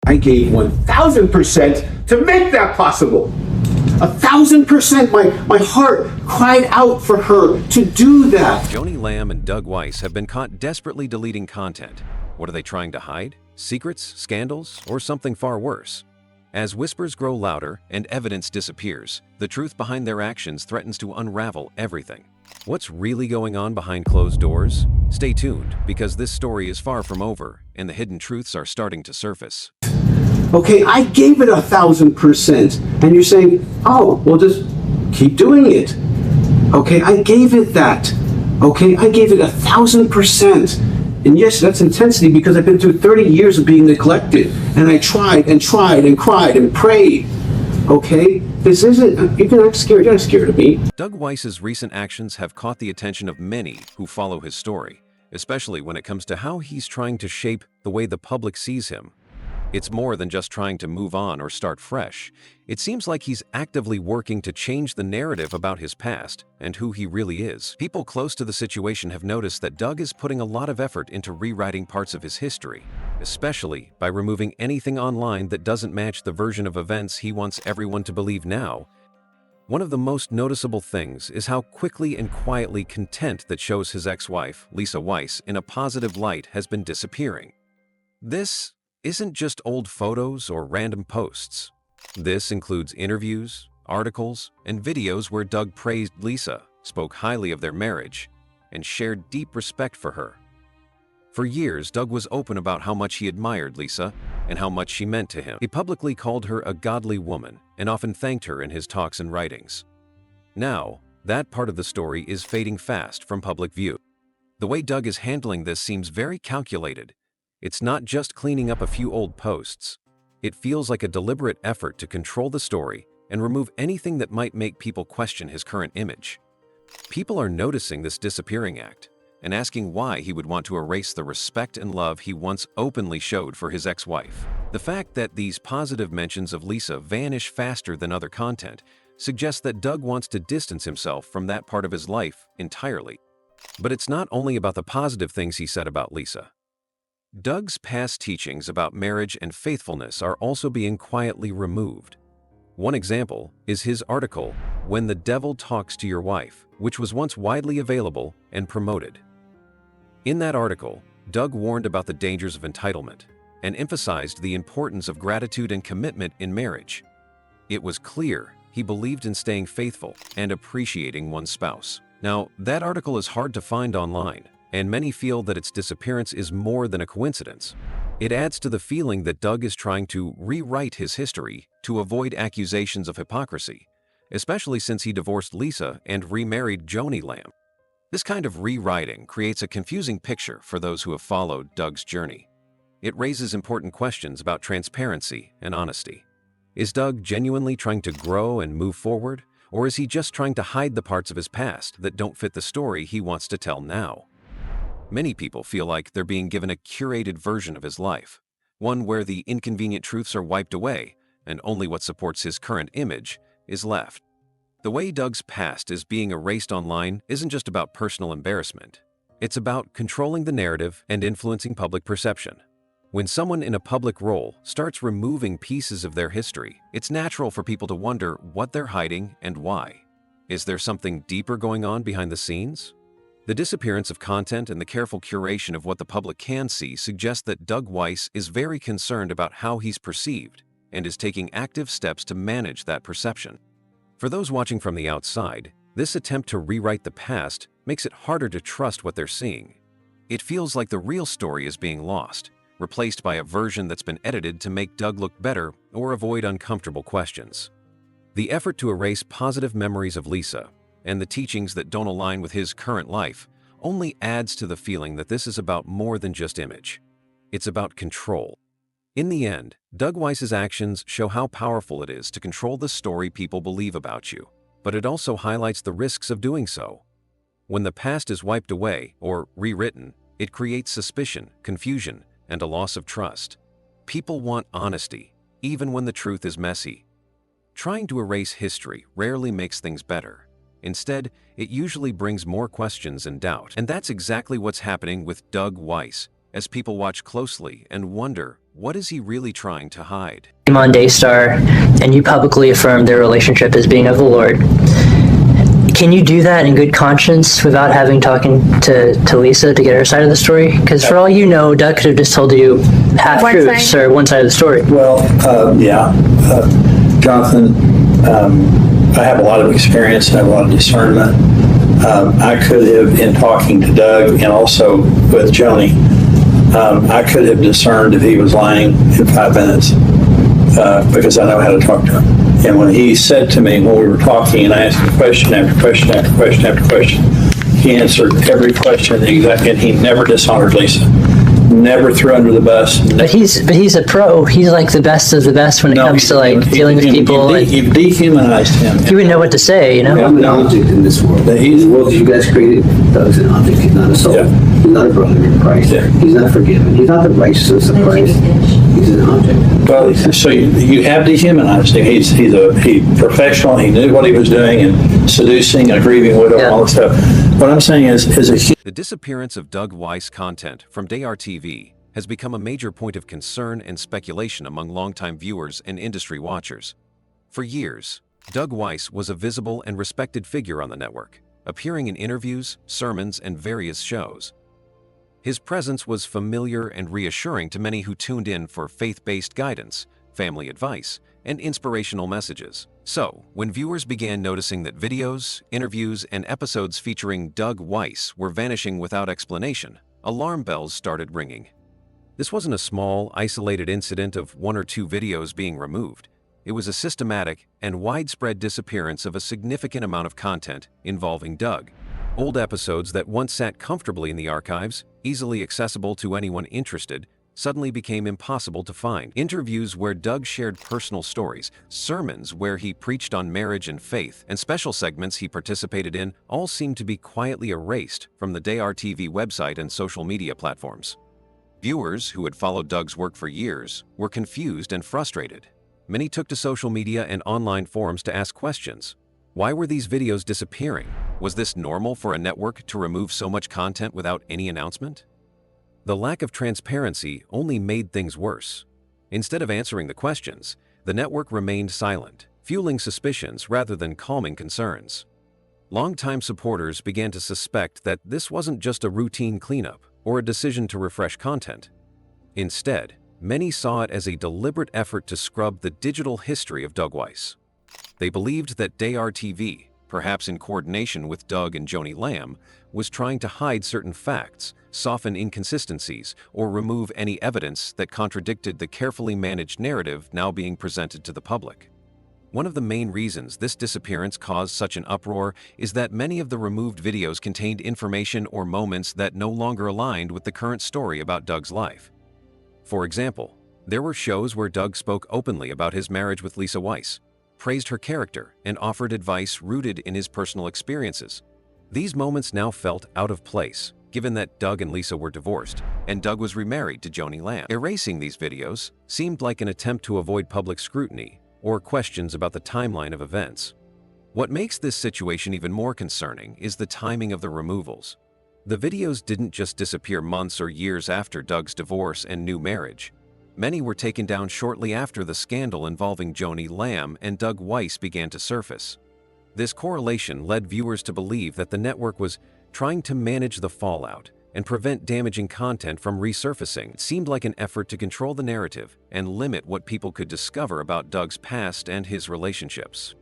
I gave 1,000% to make that possible. 1,000%. My heart cried out for her to do that. Joni Lamb and Doug Weiss have been caught desperately deleting content. What are they trying to hide? Secrets, scandals, or something far worse? As whispers grow louder and evidence disappears, the truth behind their actions threatens to unravel everything. What's really going on behind closed doors? Stay tuned, because this story is far from over, and the hidden truths are starting to surface. Okay, I gave it 1,000%. And you're saying, oh, well, just keep doing it. Okay, I gave it that. Okay, I gave it 1,000%. And yes, that's intensity because I've been through 30 years of being neglected. And I tried and tried and cried and prayed. Okay, this isn't, you're not scared of me. Doug Weiss's recent actions have caught the attention of many who follow his story, especially when it comes to how he's trying to shape the way the public sees him. It's more than just trying to move on or start fresh. It seems like he's actively working to change the narrative about his past and who he really is. People close to the situation have noticed that Doug is putting a lot of effort into rewriting parts of his history, especially by removing anything online that doesn't match the version of events he wants everyone to believe now. One of the most noticeable things is how quickly and quietly content that shows his ex-wife, Lisa Weiss, in a positive light has been disappearing. This isn't just old photos or random posts. This includes interviews, articles, and videos where Doug praised Lisa, spoke highly of their marriage, and shared deep respect for her. For years, Doug was open about how much he admired Lisa and how much she meant to him. He publicly called her a godly woman and often thanked her in his talks and writings. Now, that part of the story is fading fast from public view. The way Doug is handling this seems very calculated. It's not just cleaning up a few old posts. It feels like a deliberate effort to control the story and remove anything that might make people question his current image. People are noticing this disappearing act and asking why he would want to erase the respect and love he once openly showed for his ex-wife. The fact that these positive mentions of Lisa vanish faster than other content suggests that Doug wants to distance himself from that part of his life entirely. But it's not only about the positive things he said about Lisa. Doug's past teachings about marriage and faithfulness are also being quietly removed. One example is his article, "When the Devil Talks to Your Wife," which was once widely available and promoted. In that article, Doug warned about the dangers of entitlement and emphasized the importance of gratitude and commitment in marriage. It was clear he believed in staying faithful and appreciating one's spouse. Now, that article is hard to find online, and many feel that its disappearance is more than a coincidence. It adds to the feeling that Doug is trying to rewrite his history to avoid accusations of hypocrisy, especially since he divorced Lisa and remarried Joni Lamb. This kind of rewriting creates a confusing picture for those who have followed Doug's journey. It raises important questions about transparency and honesty. Is Doug genuinely trying to grow and move forward, or is he just trying to hide the parts of his past that don't fit the story he wants to tell now? Many people feel like they're being given a curated version of his life, one where the inconvenient truths are wiped away and only what supports his current image is left. The way Doug's past is being erased online isn't just about personal embarrassment. It's about controlling the narrative and influencing public perception. When someone in a public role starts removing pieces of their history, it's natural for people to wonder what they're hiding and why. Is there something deeper going on behind the scenes? The disappearance of content and the careful curation of what the public can see suggest that Doug Weiss is very concerned about how he's perceived and is taking active steps to manage that perception. For those watching from the outside, this attempt to rewrite the past makes it harder to trust what they're seeing. It feels like the real story is being lost, replaced by a version that's been edited to make Doug look better or avoid uncomfortable questions. The effort to erase positive memories of Lisa and the teachings that don't align with his current life only adds to the feeling that this is about more than just image. It's about control. In the end, Doug Weiss's actions show how powerful it is to control the story people believe about you, but it also highlights the risks of doing so. When the past is wiped away or rewritten, it creates suspicion, confusion, and a loss of trust. People want honesty, even when the truth is messy. Trying to erase history rarely makes things better. Instead, it usually brings more questions and doubt. And that's exactly what's happening with Doug Weiss, as people watch closely and wonder what is he really trying to hide? On Daystar, and you publicly affirmed their relationship as being of the Lord. Can you do that in good conscience without having talking to Lisa to get her side of the story? Because for all you know, Doug could have just told you half-truths or one side of the story. Well, yeah. Jonathan, I have a lot of experience, I have a lot of discernment. I could have, in talking to Doug and also with Joni, I could have discerned if he was lying in 5 minutes because I know how to talk to him. And when he said to me, when we were talking and I asked him question after question after question after question, he answered every question exactly, and he never dishonored Lisa. Never threw under the bus. But he's a pro. He's like the best of the best when it comes to like dealing with people. You've dehumanized him. He wouldn't know what to say, you know? I'm an object in this world. The world you guys created, Doug's an object. He's not a soul. Yeah. He's not a brother in Christ. Yeah. He's not forgiven. He's not the righteousness of Christ. He's an object. Well, so you have dehumanized him. He's professional. He knew what he was doing and seducing a grieving widow and all that stuff. What I'm saying is the disappearance of Doug Weiss content from Dayar TV has become a major point of concern and speculation among longtime viewers and industry watchers. For years, Doug Weiss was a visible and respected figure on the network, appearing in interviews, sermons, and various shows. His presence was familiar and reassuring to many who tuned in for faith-based guidance, family advice, and inspirational messages. So, when viewers began noticing that videos, interviews, and episodes featuring Doug Weiss were vanishing without explanation, alarm bells started ringing. This wasn't a small, isolated incident of 1 or 2 videos being removed. It was a systematic and widespread disappearance of a significant amount of content involving Doug. Old episodes that once sat comfortably in the archives, easily accessible to anyone interested, suddenly became impossible to find. Interviews where Doug shared personal stories, sermons where he preached on marriage and faith, and special segments he participated in all seemed to be quietly erased from the Dayar TV website and social media platforms. Viewers who had followed Doug's work for years were confused and frustrated. Many took to social media and online forums to ask questions. Why were these videos disappearing? Was this normal for a network to remove so much content without any announcement? The lack of transparency only made things worse. Instead of answering the questions, the network remained silent, fueling suspicions rather than calming concerns. Longtime supporters began to suspect that this wasn't just a routine cleanup or a decision to refresh content. Instead, many saw it as a deliberate effort to scrub the digital history of Doug Weiss. They believed that Dayar TV, perhaps in coordination with Doug and Joni Lamb, was trying to hide certain facts, soften inconsistencies, or remove any evidence that contradicted the carefully managed narrative now being presented to the public. One of the main reasons this disappearance caused such an uproar is that many of the removed videos contained information or moments that no longer aligned with the current story about Doug's life. For example, there were shows where Doug spoke openly about his marriage with Lisa Weiss, praised her character, and offered advice rooted in his personal experiences. These moments now felt out of place, given that Doug and Lisa were divorced, and Doug was remarried to Joni Lamb. Erasing these videos seemed like an attempt to avoid public scrutiny or questions about the timeline of events. What makes this situation even more concerning is the timing of the removals. The videos didn't just disappear months or years after Doug's divorce and new marriage. Many were taken down shortly after the scandal involving Joni Lamb and Doug Weiss began to surface. This correlation led viewers to believe that the network was trying to manage the fallout and prevent damaging content from resurfacing. It seemed like an effort to control the narrative and limit what people could discover about Doug's past and his relationships.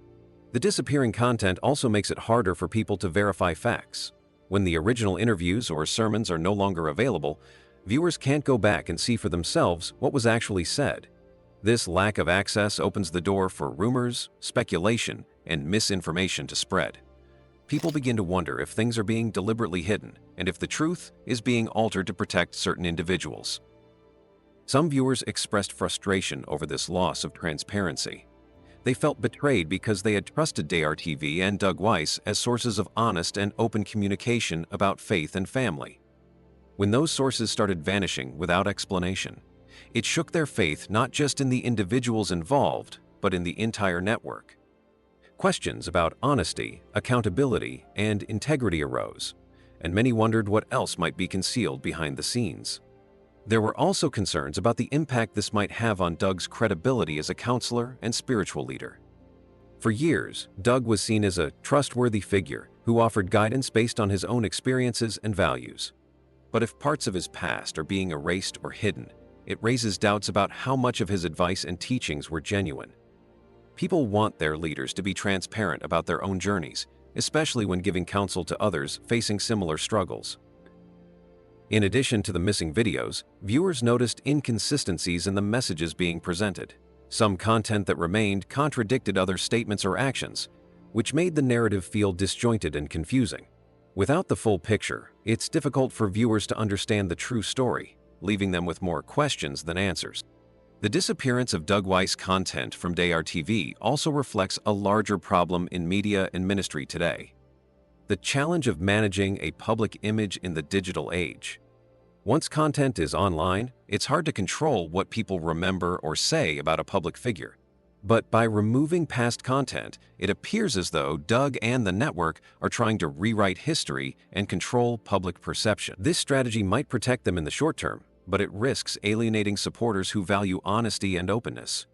The disappearing content also makes it harder for people to verify facts. When the original interviews or sermons are no longer available, viewers can't go back and see for themselves what was actually said. This lack of access opens the door for rumors, speculation, and misinformation to spread. People begin to wonder if things are being deliberately hidden and if the truth is being altered to protect certain individuals. Some viewers expressed frustration over this loss of transparency. They felt betrayed because they had trusted Dayar TV and Doug Weiss as sources of honest and open communication about faith and family. When those sources started vanishing without explanation, it shook their faith not just in the individuals involved, but in the entire network. Questions about honesty, accountability, and integrity arose, and many wondered what else might be concealed behind the scenes. There were also concerns about the impact this might have on Doug's credibility as a counselor and spiritual leader. For years, Doug was seen as a trustworthy figure who offered guidance based on his own experiences and values. But if parts of his past are being erased or hidden, it raises doubts about how much of his advice and teachings were genuine. People want their leaders to be transparent about their own journeys, especially when giving counsel to others facing similar struggles. In addition to the missing videos, viewers noticed inconsistencies in the messages being presented. Some content that remained contradicted other statements or actions, which made the narrative feel disjointed and confusing. Without the full picture, it's difficult for viewers to understand the true story, leaving them with more questions than answers. The disappearance of Doug Weiss content from DAR-TV also reflects a larger problem in media and ministry today: the challenge of managing a public image in the digital age. Once content is online, it's hard to control what people remember or say about a public figure. But by removing past content, it appears as though Doug and the network are trying to rewrite history and control public perception. This strategy might protect them in the short term, but it risks alienating supporters who value honesty and openness.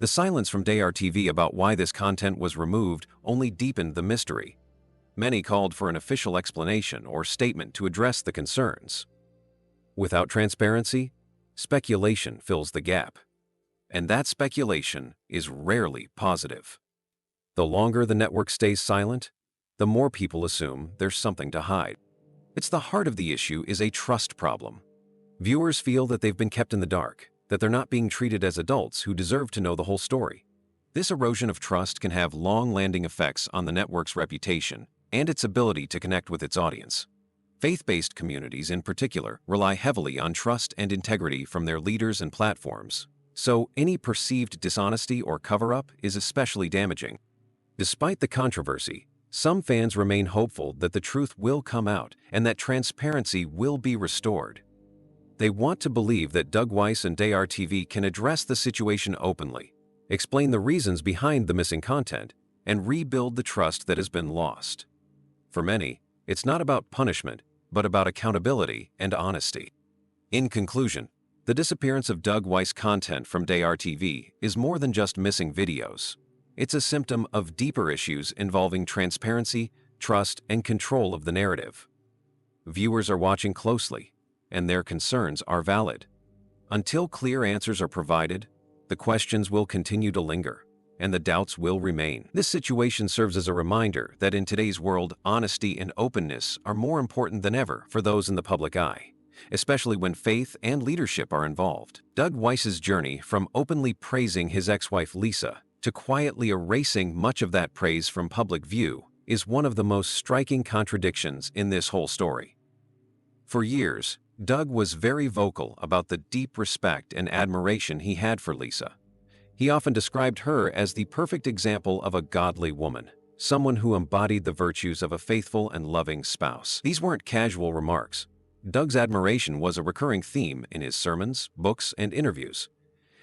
The silence from DAR-TV about why this content was removed only deepened the mystery. Many called for an official explanation or statement to address the concerns. Without transparency, speculation fills the gap. And that speculation is rarely positive. The longer the network stays silent, the more people assume there's something to hide. It's the heart of the issue is a trust problem. Viewers feel that they've been kept in the dark, that they're not being treated as adults who deserve to know the whole story. This erosion of trust can have long-lasting effects on the network's reputation and its ability to connect with its audience. Faith-based communities in particular rely heavily on trust and integrity from their leaders and platforms, so any perceived dishonesty or cover-up is especially damaging. Despite the controversy, some fans remain hopeful that the truth will come out and that transparency will be restored. They want to believe that Doug Weiss and DAR-TV can address the situation openly, explain the reasons behind the missing content, and rebuild the trust that has been lost. For many, it's not about punishment, but about accountability and honesty. In conclusion, the disappearance of Doug Weiss content from DAR-TV is more than just missing videos. It's a symptom of deeper issues involving transparency, trust, and control of the narrative. Viewers are watching closely, and their concerns are valid. Until clear answers are provided, the questions will continue to linger, and the doubts will remain. This situation serves as a reminder that in today's world, honesty and openness are more important than ever for those in the public eye, especially when faith and leadership are involved. Doug Weiss's journey from openly praising his ex-wife Lisa to quietly erasing much of that praise from public view is one of the most striking contradictions in this whole story. For years, Doug was very vocal about the deep respect and admiration he had for Lisa. He often described her as the perfect example of a godly woman, someone who embodied the virtues of a faithful and loving spouse. These weren't casual remarks. Doug's admiration was a recurring theme in his sermons, books, and interviews.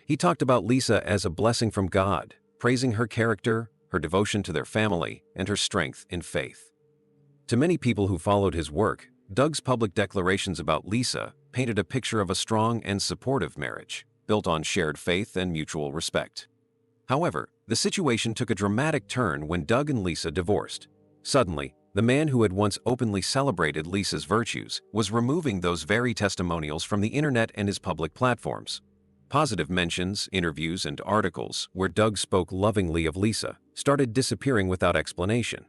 He talked about Lisa as a blessing from God, praising her character, her devotion to their family, and her strength in faith. To many people who followed his work, Doug's public declarations about Lisa painted a picture of a strong and supportive marriage, built on shared faith and mutual respect. However, the situation took a dramatic turn when Doug and Lisa divorced. Suddenly, the man who had once openly celebrated Lisa's virtues was removing those very testimonials from the internet and his public platforms. Positive mentions, interviews, and articles where Doug spoke lovingly of Lisa started disappearing without explanation.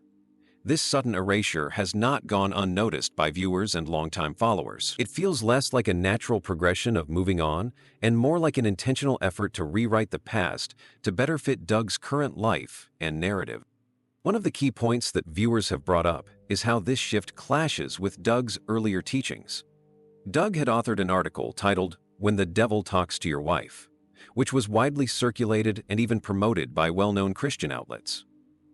This sudden erasure has not gone unnoticed by viewers and longtime followers. It feels less like a natural progression of moving on and more like an intentional effort to rewrite the past to better fit Doug's current life and narrative. One of the key points that viewers have brought up is how this shift clashes with Doug's earlier teachings. Doug had authored an article titled "When the Devil Talks to Your Wife," which was widely circulated and even promoted by well-known Christian outlets.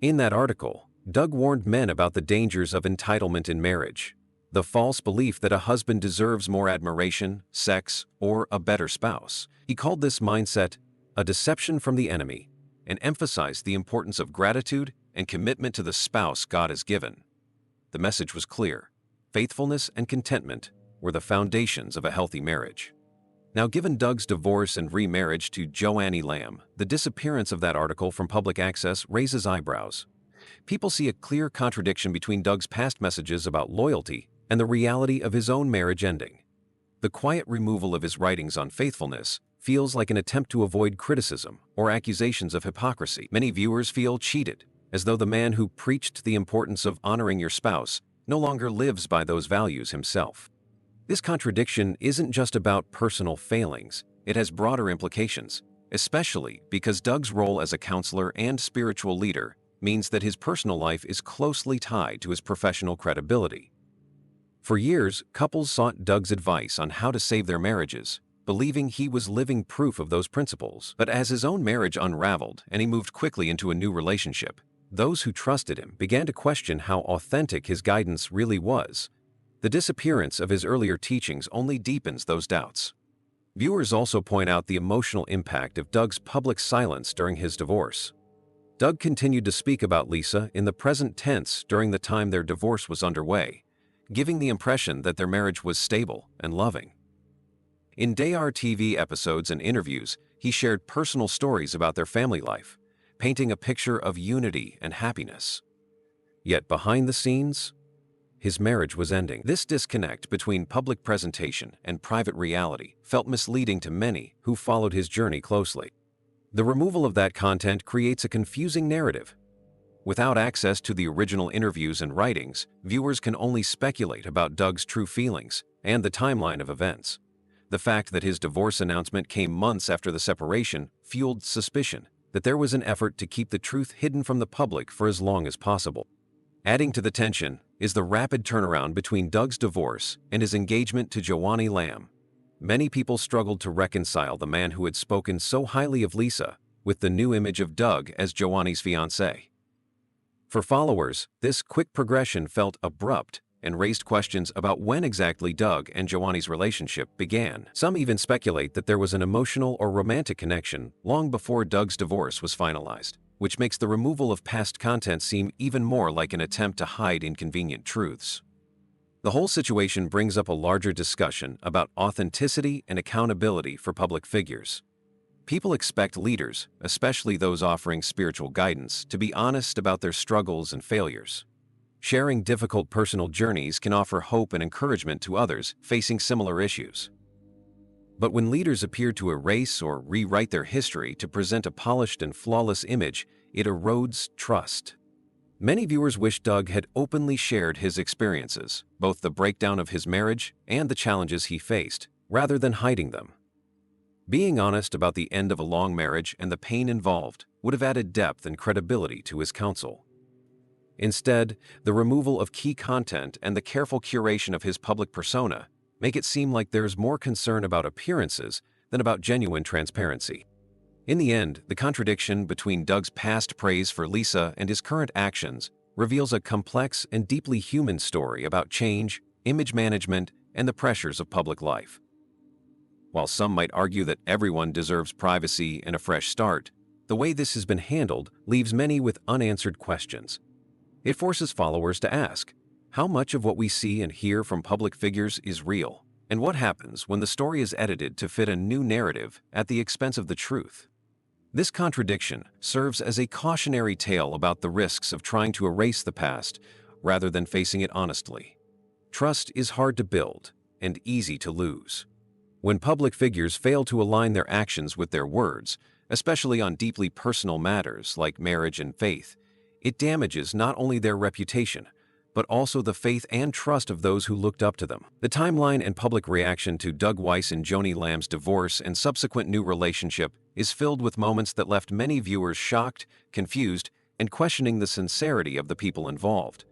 In that article, Doug warned men about the dangers of entitlement in marriage, the false belief that a husband deserves more admiration, sex, or a better spouse. He called this mindset a deception from the enemy and emphasized the importance of gratitude and commitment to the spouse God has given. The message was clear: faithfulness and contentment were the foundations of a healthy marriage. Now, given Doug's divorce and remarriage to Joni Lamb, the disappearance of that article from public access raises eyebrows. People see a clear contradiction between Doug's past messages about loyalty and the reality of his own marriage ending. The quiet removal of his writings on faithfulness feels like an attempt to avoid criticism or accusations of hypocrisy. Many viewers feel cheated, as though the man who preached the importance of honoring your spouse no longer lives by those values himself. This contradiction isn't just about personal failings, it has broader implications, especially because Doug's role as a counselor and spiritual leader means that his personal life is closely tied to his professional credibility. For years, couples sought Doug's advice on how to save their marriages, believing he was living proof of those principles. But as his own marriage unraveled and he moved quickly into a new relationship, those who trusted him began to question how authentic his guidance really was. The disappearance of his earlier teachings only deepens those doubts. Viewers also point out the emotional impact of Doug's public silence during his divorce. Doug continued to speak about Lisa in the present tense during the time their divorce was underway, giving the impression that their marriage was stable and loving. In Dayar TV episodes and interviews, he shared personal stories about their family life, painting a picture of unity and happiness. Yet behind the scenes, his marriage was ending. This disconnect between public presentation and private reality felt misleading to many who followed his journey closely. The removal of that content creates a confusing narrative. Without access to the original interviews and writings, viewers can only speculate about Doug's true feelings and the timeline of events. The fact that his divorce announcement came months after the separation fueled suspicion that there was an effort to keep the truth hidden from the public for as long as possible. Adding to the tension is the rapid turnaround between Doug's divorce and his engagement to Joni Lamb. Many people struggled to reconcile the man who had spoken so highly of Lisa with the new image of Doug as Joni's fiancé. For followers, this quick progression felt abrupt and raised questions about when exactly Doug and Joni's relationship began. Some even speculate that there was an emotional or romantic connection long before Doug's divorce was finalized, which makes the removal of past content seem even more like an attempt to hide inconvenient truths. The whole situation brings up a larger discussion about authenticity and accountability for public figures. People expect leaders, especially those offering spiritual guidance, to be honest about their struggles and failures. Sharing difficult personal journeys can offer hope and encouragement to others facing similar issues. But when leaders appear to erase or rewrite their history to present a polished and flawless image, it erodes trust. Many viewers wish Doug had openly shared his experiences, both the breakdown of his marriage and the challenges he faced, rather than hiding them. Being honest about the end of a long marriage and the pain involved would have added depth and credibility to his counsel. Instead, the removal of key content and the careful curation of his public persona make it seem like there's more concern about appearances than about genuine transparency. In the end, the contradiction between Doug's past praise for Lisa and his current actions reveals a complex and deeply human story about change, image management, and the pressures of public life. While some might argue that everyone deserves privacy and a fresh start, the way this has been handled leaves many with unanswered questions. It forces followers to ask, how much of what we see and hear from public figures is real? And what happens when the story is edited to fit a new narrative at the expense of the truth? This contradiction serves as a cautionary tale about the risks of trying to erase the past rather than facing it honestly. Trust is hard to build and easy to lose. When public figures fail to align their actions with their words, especially on deeply personal matters like marriage and faith, it damages not only their reputation, but also the faith and trust of those who looked up to them. The timeline and public reaction to Doug Weiss and Joni Lamb's divorce and subsequent new relationship is filled with moments that left many viewers shocked, confused, and questioning the sincerity of the people involved.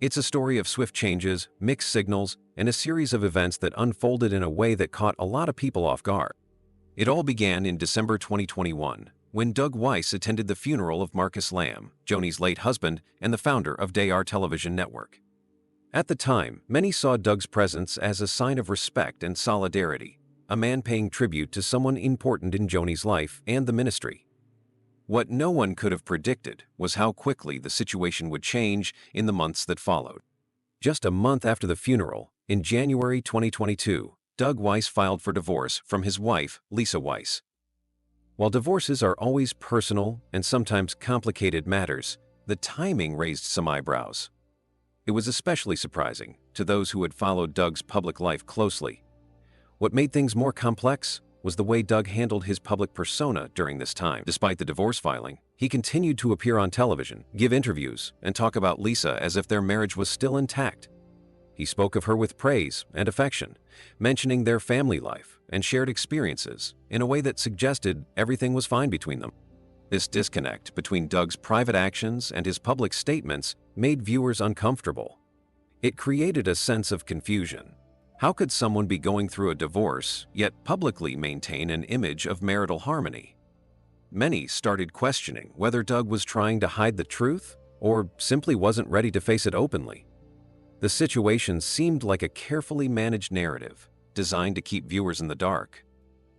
It's a story of swift changes, mixed signals, and a series of events that unfolded in a way that caught a lot of people off guard. It all began in December 2021, when Doug Weiss attended the funeral of Marcus Lamb, Joni's late husband and the founder of Dayar Television Network. At the time, many saw Doug's presence as a sign of respect and solidarity, a man paying tribute to someone important in Joni's life and the ministry. What no one could have predicted was how quickly the situation would change in the months that followed. Just a month after the funeral, in January 2022, Doug Weiss filed for divorce from his wife, Lisa Weiss. While divorces are always personal and sometimes complicated matters, the timing raised some eyebrows. It was especially surprising to those who had followed Doug's public life closely. What made things more complex was the way Doug handled his public persona during this time. Despite the divorce filing, he continued to appear on television, give interviews, and talk about Lisa as if their marriage was still intact. He spoke of her with praise and affection, mentioning their family life and shared experiences in a way that suggested everything was fine between them. This disconnect between Doug's private actions and his public statements made viewers uncomfortable. It created a sense of confusion. How could someone be going through a divorce, yet publicly maintain an image of marital harmony? Many started questioning whether Doug was trying to hide the truth or simply wasn't ready to face it openly. The situation seemed like a carefully managed narrative, designed to keep viewers in the dark.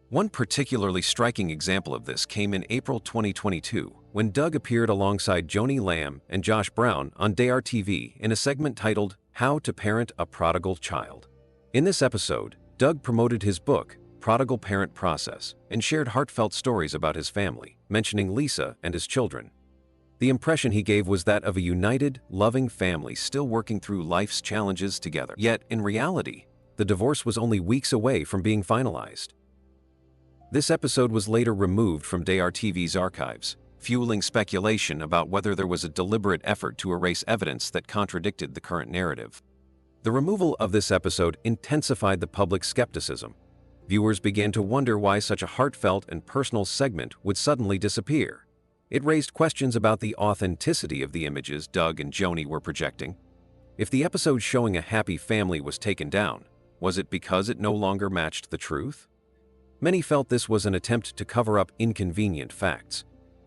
One particularly striking example of this came in April 2022, when Doug appeared alongside Joni Lamb and Josh Brown on Dare TV in a segment titled How to Parent a Prodigal Child. In this episode, Doug promoted his book, Prodigal Parent Process, and shared heartfelt stories about his family, mentioning Lisa and his children. The impression he gave was that of a united, loving family still working through life's challenges together. Yet, in reality, the divorce was only weeks away from being finalized. This episode was later removed from Dare TV's archives, fueling speculation about whether there was a deliberate effort to erase evidence that contradicted the current narrative. The removal of this episode intensified the public's skepticism. Viewers began to wonder why such a heartfelt and personal segment would suddenly disappear. It raised questions about the authenticity of the images Doug and Joni were projecting. If the episode showing a happy family was taken down, was it because it no longer matched the truth? Many felt this was an attempt to cover up inconvenient facts,